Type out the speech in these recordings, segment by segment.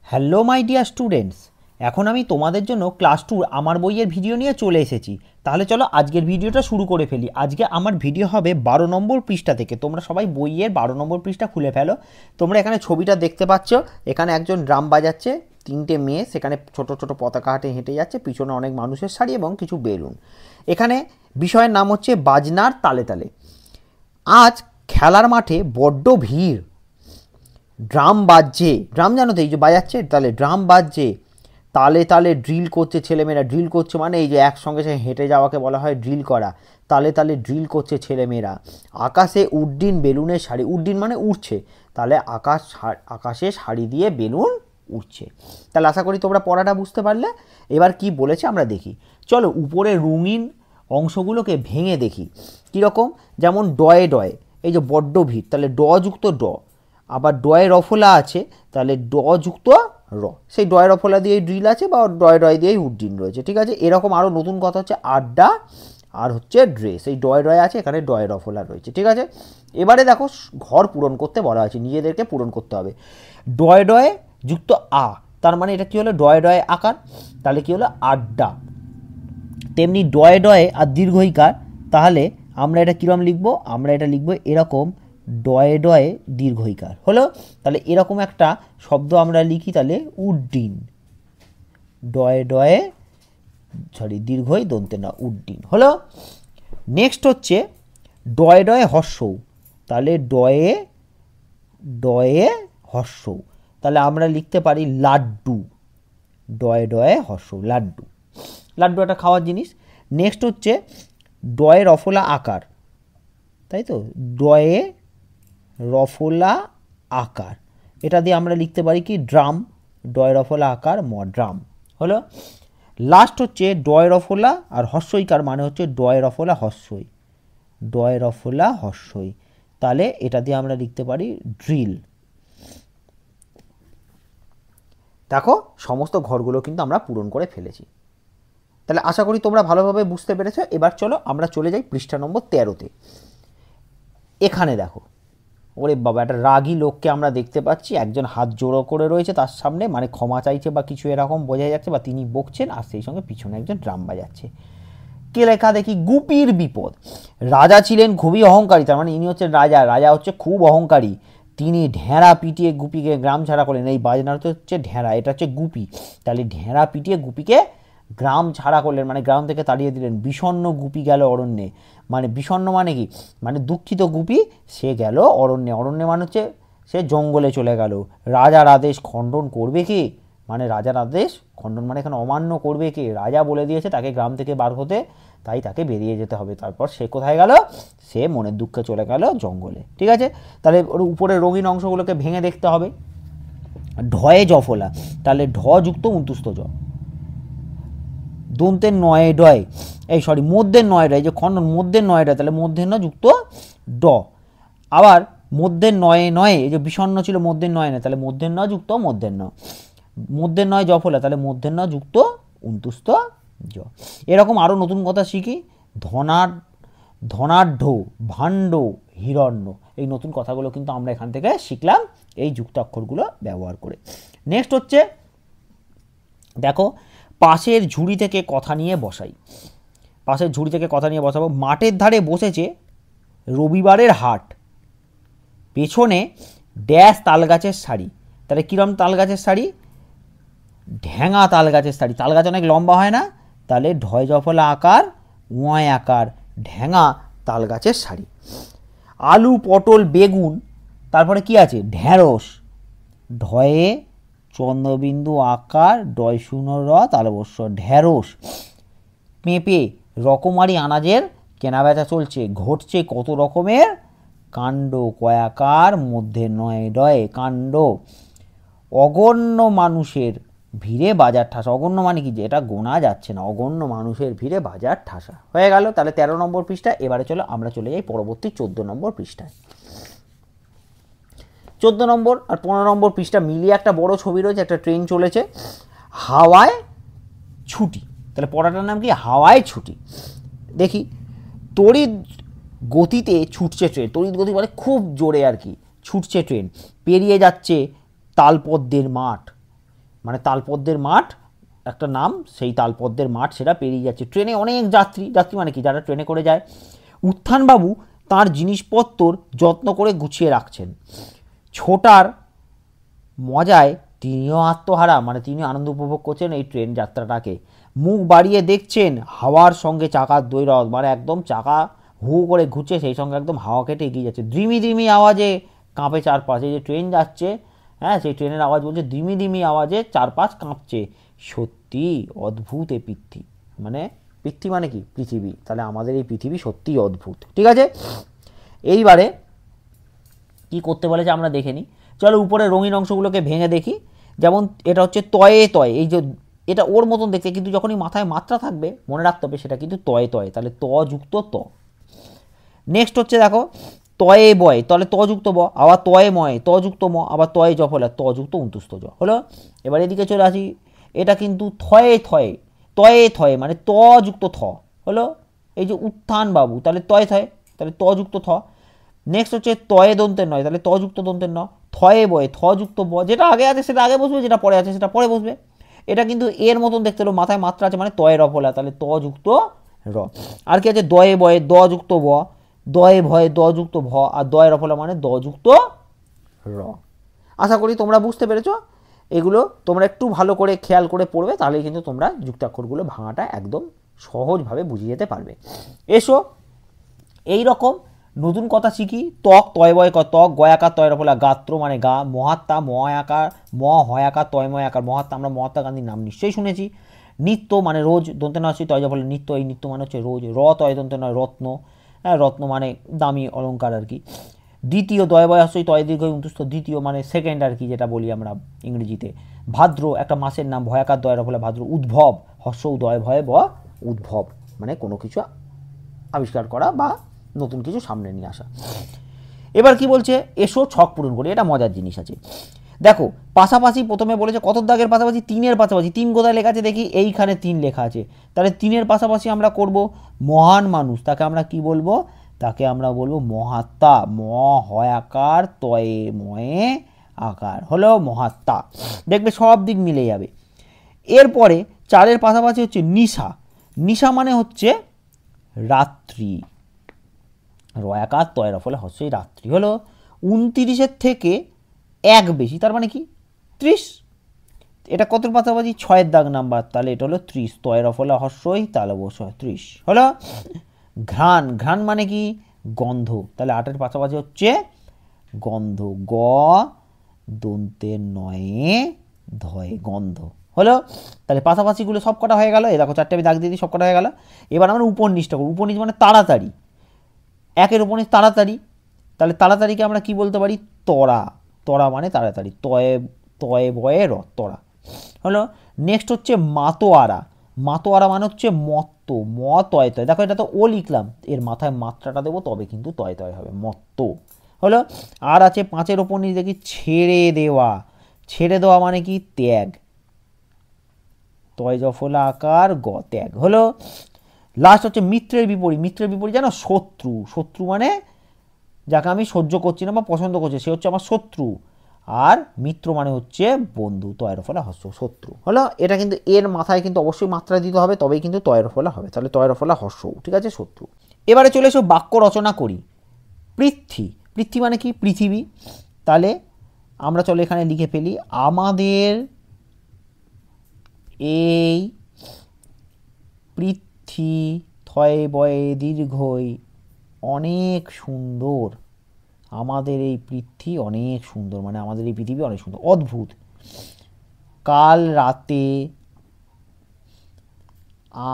Hello my dear students, এখন আমি তোমাদের জন্য ক্লাস 2 আমার বইয়ের ভিডিও নিয়ে চলে এসেছি। তাহলে চলো আজকের ভিডিওটা শুরু করে ফেলি। আজকে আমার ভিডিও হবে 12 নম্বর পৃষ্ঠা থেকে। তোমরা সবাই বইয়ের 12 নম্বর পৃষ্ঠা খুলে ফেলো। তোমরা এখানে ছবিটা দেখতে পাচ্ছ, এখানে একজন ড্রাম বাজাচ্ছে, তিনটে মেয়ে সেখানে ছোট ছোট পতাকা হাতে হেঁটে যাচ্ছে, পিছনে অনেক মানুষের সারি এবং কিছু বেলুন। এখানে বিষয়ের নাম হচ্ছে বাজনার তালে তালে। আজ খেলার মাঠে বড্ড ভিড়, ড্রাম বাজছে, ড্রাম জানো তো এই যে বাজাচ্ছে, তাহলে ড্রাম বাজছে, তালে তালে ড্রিল করছে ছেলেমেয়েরা। ড্রিল করছে মানে এই যে একসঙ্গে সে হেঁটে যাওয়াকে বলা হয় ড্রিল করা। তালে তালে ড্রিল করছে ছেলেমেয়েরা। আকাশে উড্ডিন বেলুনের শাড়ি, উড্ডিন মানে উড়ছে, তাহলে আকাশে শাড়ি দিয়ে বেলুন উড়ছে। তাহলে আশা করি তোমরা পড়াটা বুঝতে পারলে। এবার কি বলেছে আমরা দেখি। চলো উপরে রঙিন অংশগুলোকে ভেঙে দেখি কীরকম। যেমন ডয়ে ডয়ে, এই যে বড্ড ভিড়, তাহলে ড যুক্ত ড। আবার ডয়ে রফলা আছে, তাহলে ড যুক্ত র। সেই ডয়ে রফলা দিয়েই ড্রিল আছে বা ডয়ে ডয় দিয়েই উড্ডিন রয়েছে, ঠিক আছে। এরকম আরও নতুন কথা হচ্ছে আড্ডা আর হচ্ছে ড্রেস। এই ডয়ে ডয়ে আছে, এখানে ডয়ে রফলা রয়েছে, ঠিক আছে। এবারে দেখো ঘর পূরণ করতে বলা হয়েছে, নিজেদেরকে পূরণ করতে হবে। ডয়ে ডয়ে যুক্ত আ, তার মানে এটা কী হলো, ডয়ে ডয়ে আকার, তাহলে কী হলো আড্ডা। তেমনি ডয়ে ডয়ে আর দীর্ঘইকার, তাহলে আমরা এটা কীরকম লিখবো, আমরা এটা লিখবো এরকম, ডয়ে ডয়ে দীর্ঘইকার হলো। তাহলে এরকম একটা শব্দ আমরা লিখি, তাহলে উড্ডিন। ডয়ে ডয়ে দীর্ঘই দন্তে না, উড্ডিন হলো। নেক্সট হচ্ছে ডয়ে ডয়ে হর্ষৌ, তাহলে ডয়ে ডয়ে হর্ষৌ, তাহলে আমরা লিখতে পারি লাড্ডু। ডয়ে ডয়ে হর্ষৌ, লাড্ডু। লাড্ডু একটা খাওয়ার জিনিস। নেক্সট হচ্ছে ডয়ে রফলা আকার, তাই তো, ডয়ে রফলা আকার, এটা দিয়ে আমরা লিখতে পারি কি ড্রাম। ডয় রফলা আকার ড্রাম হলো। লাস্ট হচ্ছে ডয় রফলা আর হর্ষইকার, মানে হচ্ছে ডয় রফলা হর্ষই। ডয় রফলা হর্ষই, তাহলে এটা দিয়ে আমরা লিখতে পারি ড্রিল। দেখো সমস্ত ঘরগুলো কিন্তু আমরা পূরণ করে ফেলেছি। তাহলে আশা করি তোমরা ভালোভাবে বুঝতে পেরেছো। এবার চলো আমরা চলে যাই পৃষ্ঠা নম্বর 13-তে। এখানে দেখো, ওরে বাবা, একটা রাগী লোককে আমরা দেখতে পাচ্ছি, একজন হাত জোড়ো করে রয়েছে তার সামনে, মানে ক্ষমা চাইছে বা কিছু এরকম বোঝা যাচ্ছে, বা তিনি বকছেন, আর সেই সঙ্গে পিছনে একজন ড্রাম বাজাচ্ছে। কে লেখা দেখি, গুপির বিপদ। রাজা ছিলেন খুবই অহংকারী, তার মানে ইনি হচ্ছেন রাজা, রাজা হচ্ছে খুব অহংকারী। তিনি ঢেঁড়া পিটিয়ে গুপিকে গ্রাম ছাড়া করলেন। এই বাজনাটা হচ্ছে ঢেঁড়া, এটা হচ্ছে গুপি, তাহলে ঢেঁড়া পিটিয়ে গুপিকে গ্রাম ছাড়া করলেন, মানে গ্রাম থেকে তাড়িয়ে দিলেন। বিষণ্ণ গুপি গেল অরণ্যে, মানে বিষণ্ণ মানে কি, মানে দুঃখিত গুপি সে গেল অরণ্যে। অরণ্যে মানে হচ্ছে সে জঙ্গলে চলে গেল। রাজার আদেশ খণ্ডন করবে কি, মানে রাজার আদেশ খণ্ডন মানে এখানে অমান্য করবে কে, রাজা বলে দিয়েছে তাকে গ্রাম থেকে বার হতে, তাই তাকে বেরিয়ে যেতে হবে। তারপর সে কোথায় গেল, সে মনের দুঃখে চলে গেল জঙ্গলে, ঠিক আছে। তাহলে ওর উপরে রঙিন অংশগুলোকে ভেঙে দেখতে হবে। ঢয়ে জফলা, তাহলে ঢ যুক্ত উন্তুস্ত জ। দন্তের নয়ে ডয়, এই সরি মধ্যের নয়ডা, এই যে খণ্ডন মধ্যের নয়ডা, তাহলে মধ্যের ন যুক্ত ড। আবার মধ্যের নয়ে নয়ে, এই যে বিষণ্ণ ছিল মধ্যের নয় নয়, তাহলে মধ্যের ন যুক্ত মধ্যের ন। মধ্যের নয় জফলা, তাহলে মধ্যের ন যুক্ত উন্তুস্ত জ। এরকম আরও নতুন কথা শিখি। ধনাঢ্য, ভাণ্ড, হিরণ্য, এই নতুন কথাগুলো কিন্তু আমরা এখান থেকে শিখলাম এই যুক্তাক্ষরগুলো ব্যবহার করে। নেক্সট হচ্ছে দেখো, পাশের ঝুড়ি থেকে কথা নিয়ে বসাই। পাশের ঝুড়ি থেকে কথা নিয়ে বসাবো। মাঠের ধারে বসেছে রবিবারের হাট, পেছনে ড্যাশ তাল গাছের শাড়ি, তাহলে কীরকম তাল গাছের শাড়ি, ঢ্যাঙা তাল গাছের শাড়ি। তাল গাছ অনেক লম্বা হয় না, তাহলে ঢয় জফলা আকার ওয়াই আকার, ঢ্যাঙা তাল গাছের শাড়ি। আলু পটল বেগুন, তারপরে কি আছে, ঢ্যাঁড়স, ঢয়ে চন্দ্রবিন্দু আকার ডয় শূন্য র তালবস্য, ঢ্যাঁড়স। পেঁপে, রকমারি আনাজের কেনাবেচা চলছে, ঘটছে কত রকমের কাণ্ড, কয়াকার মধ্যে নয় ডয়ে কাণ্ড। অগণ্য মানুষের ভিড়ে বাজার ঠাসা, অগণ্য মানে কি, যে এটা গোনা যাচ্ছে না, অগণ্য মানুষের ভিড়ে বাজার ঠাসা হয়ে গেল। তাহলে 13 নম্বর পৃষ্ঠা। এবারে চলো আমরা চলে যাই পরবর্তী 14 নম্বর পৃষ্ঠায়। 14 নম্বর আর 15 নম্বর পৃষ্ঠা মিলিয়ে একটা বড় ছবি রয়েছে, একটা ট্রেন চলেছে, হাওয়ায় ছুটি। তাহলে পড়াটার নাম কি, হাওয়ায় ছুটি। দেখি, তড়িৎ গতিতে ছুটছে ট্রেন, তড়িৎ গতি মানে খুব জোরে আর কি ছুটছে ট্রেন, পেরিয়ে যাচ্ছে তালপদ্মের মাঠ, মানে তালপদ্মের মাঠ একটা নাম, সেই তালপদ্মের মাঠ সেটা পেরিয়ে যাচ্ছে। ট্রেনে অনেক যাত্রী, যাত্রী মানে কি, যারা ট্রেনে করে যায়। উত্থানবাবু তাঁর জিনিসপত্র যত্ন করে গুছিয়ে রাখছেন। ছোটার মজায় তিনিও আত্মহারা, মানে তিনি আনন্দ উপভোগ করছেন এই ট্রেন যাত্রাটাকে। মুখ বাড়িয়ে দেখছেন হাওয়ার সঙ্গে চাকার দৈরথ, মানে একদম চাকা হু করে ঘুরছে, সেই সঙ্গে একদম হাওয়া কেটে এগিয়ে যাচ্ছে। ধ্রিমি ধ্রিমি আওয়াজে কাঁপে চারপাশে, যে ট্রেন যাচ্ছে, হ্যাঁ সেই ট্রেনের আওয়াজ বলছে ধ্রিমি ধ্রিমি আওয়াজে চারপাশ কাঁপছে। সত্যি অদ্ভুত এই পৃথ্বী, মানে পৃথ্বী মানে কি, পৃথিবী। তাহলে আমাদের এই পৃথিবী সত্যিই অদ্ভুত। ঠিক আছে, এইবারে কি করতে বলেছে আমরা দেখে নিই। চলো উপরে রঙিন অংশগুলোকে ভেঙে দেখি। যেমন এটা হচ্ছে তয়ে তয়ে, এই যে এটা ওর মতন দেখতে, কিন্তু যখনই মাথায় মাত্রা থাকবে মনে রাখতে হবে সেটা কিন্তু তয়ে তয়ে, তাহলে ত যুক্ত ত। নেক্সট হচ্ছে দেখো তয়ে বয়, তাহলে ত যুক্ত ব, আবার তয়ে ময় ত যুক্ত ম, আবার তয়ে জ ফলে ত যুক্ত উন্তুস্ত জ হলো। এবার এদিকে চলে আসি, এটা কিন্তু থয়ে থয়ে, তয়ে থয়ে মানে ত যুক্ত থ হলো। এই যে উত্থান বাবু, তাহলে তয়ে থয়ে, তাহলে ত যুক্ত থ। নেক্সট হচ্ছে তয়ে দন্তের নয়, তাহলে ত যুক্ত দন্তের ন। থয়ে বয়ে থ যুক্ত ব, যেটা আগে আছে সেটা আগে বসবে, যেটা পরে আছে সেটা পরে বসবে। এটা কিন্তু এর মতন দেখতে হলো, মাথায় মাত্রা আছে, মানে তয়ে র ফলা, তাহলে ত যুক্ত র। আর কি আছে, দয়ে বয়ে দ যুক্ত ব, দয়ে ভয়ে দ যুক্ত ভ, আর দয়ে রফলা মানে দ যুক্ত র। আশা করি তোমরা বুঝতে পেরেছো। এগুলো তোমরা একটু ভালো করে খেয়াল করে পড়বে, তাহলেই কিন্তু তোমরা যুক্তাক্ষরগুলো ভাঙাটা একদম সহজভাবে বুঝিয়ে যেতে পারবে। এসো এই রকম নতুন কথা শিখি। ত্বক তয় বয় ক, ত্বক গয়াকার তয় রফলা, গাত্র মানে গা, মহাত্মা ময়াকার ম হয়াকার তয়ময় আকার, মহাত্মা আমরা মহাত্মা গান্ধীর নাম নিশ্চয়ই শুনেছি। নিত্য মানে রোজ, দন্তে নয় তয় ফলে নিত্য, এই নিত্য মানে হচ্ছে রোজ। র তয় দন্তে নয় রত্ন, হ্যাঁ রত্ন মানে দামি অলঙ্কার আর কি। দ্বিতীয় দয় বয় হস্যই তয় দীর্ঘ উন্তুস্থ, দ্বিতীয় মানে সেকেন্ড আর কি, যেটা বলি আমরা ইংরেজিতে। ভাদ্র একটা মাসের নাম, ভয়াকার দয়ের ফলে ভাদ্র। উদ্ভব হস্য উদয় ভয় ব, উদ্ভব মানে কোনো কিছু আবিষ্কার করা বা নতুন কিছু সামনে নিয়ে আসা। এবার কি বলছে, এসো ছক পূরণ করি। এটা মজার জিনিস আছে, দেখো পাশাপাশি প্রথমে বলেছে কত দাগের পাশাপাশি, তিনের পাশাপাশি। তিন কোথায় লেখা আছে দেখি, এইখানে তিন লেখা আছে, তাহলে তিনের পাশাপাশি আমরা করব মহান মানুষ, তাকে আমরা কি বলবো, তাকে আমরা বলবো মহাত্মা। ম হয় আকার তয়ে ময়ে আকার হলো মহাত্মা, দেখবে সব দিক মিলে যাবে। এরপরে চারের পাশাপাশি হচ্ছে নিশা, নিশা মানে হচ্ছে রাত্রি, রয়াকার তয়ের ফলে হস্যই রাত্রি হলো। 29-এর থেকে এক বেশি, তার মানে কি 30। এটা কত পাশাপাশি, 6-এর দাগ নাম্বার, তাহলে এটা হলো 30, তয়ের ফলে হস্যই তাহলে অবশ্যই 30 হলো। ঘ্রাণ, ঘ্রাণ মানে কি গন্ধ, তাহলে 8-এর পাশাপাশি হচ্ছে গন্ধ, গ দন্তের নয়ে ধয়ে গন্ধ হলো। তাহলে পাশাপাশিগুলো সব কটা হয়ে গেল, এ দেখো 4টে আমি দাগ দিয়ে দিই, সব কটা হয়ে গেল। এবার আমরা উপনিষটা করব। উপনিষ মানে তাড়াতাড়ি, একের উপনিষ তাড়াতাড়ি, তাহলে তাড়াতাড়িকে আমরা কি বলতে পারি, তরা, তরা মানে তাড়াতাড়ি, তয়ে তয়ে বয়ে র, তরা হলো। নেক্সট হচ্ছে মাতোয়ারা, মাতোয়ারা মানে হচ্ছে মত্ত, ম তয় তয়, দেখো এটা তো ও লিখলাম, এর মাথায় মাত্রাটা দেবো তবে কিন্তু তয় তয় হবে, মত্ত হলো। আর আছে 5-এর ওপর নিয়ে দেখি ছেড়ে দেওয়া, ছেড়ে দেওয়া মানে কি ত্যাগ, তয় জফলা আকার গ ত্যাগ হলো। লাস্ট হচ্ছে মিত্রের বিপরীত, মিত্রের বিপরীত জানো শত্রু, শত্রু মানে যাকে আমি সহ্য করছি না বা পছন্দ করছি সে হচ্ছে আমার শত্রু, আর মিত্র মানে হচ্ছে বন্ধু, তয়ের ফলে হস্য শত্রু হলো। এটা কিন্তু এর মাথায় কিন্তু অবশ্যই মাত্রা দিতে হবে, তবেই কিন্তু তয়ের ফলে হবে, তাহলে তয়ের ফলে হস্য, ঠিক আছে শত্রু। এবারে চলে এসো বাক্য রচনা করি। পৃথ্বী, পৃথ্বী মানে কি পৃথিবী, তাহলে আমরা চলো এখানে লিখে ফেলি, আমাদের এই পৃথ্বী থয়ে বয়ে দীর্ঘই অনেক সুন্দর, আমাদের এই পৃথ্বী অনেক সুন্দর, মানে আমাদের এই পৃথিবী অনেক সুন্দর অদ্ভুত। কাল রাতে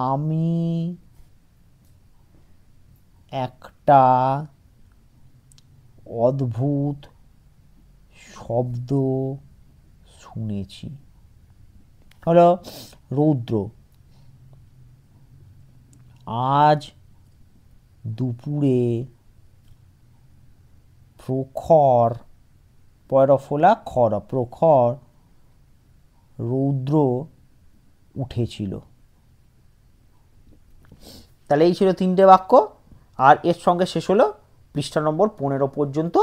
আমি একটা অদ্ভুত শব্দ শুনেছি হলো। রৌদ্র, আজ দুপুরে প্রখর, পয়রফলা খর, প্রখর রৌদ্র উঠেছিল। তাহলে এই ছিল 3টে বাক্য, আর এর সঙ্গে শেষ হলো পৃষ্ঠা নম্বর 15 পর্যন্ত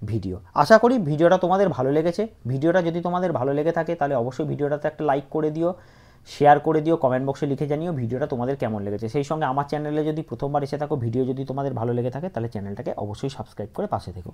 ভিডিও। আশা করি ভিডিওটা তোমাদের ভালো লেগেছে। ভিডিওটা যদি তোমাদের ভালো লেগে থাকে তাহলে অবশ্যই ভিডিওটাতে একটা লাইক করে দিও, শেয়ার করে দিও, কমেন্ট বক্সে লিখে জানিও ভিডিওটা তোমাদের কেমন লেগেছে। সেই সঙ্গে আমার চ্যানেলে যদি প্রথমবার এসে থাকো, ভিডিও যদি তোমাদের ভালো লেগে থাকে তাহলে চ্যানেলটাকে অবশ্যই সাবস্ক্রাইব করে পাশে থেকো।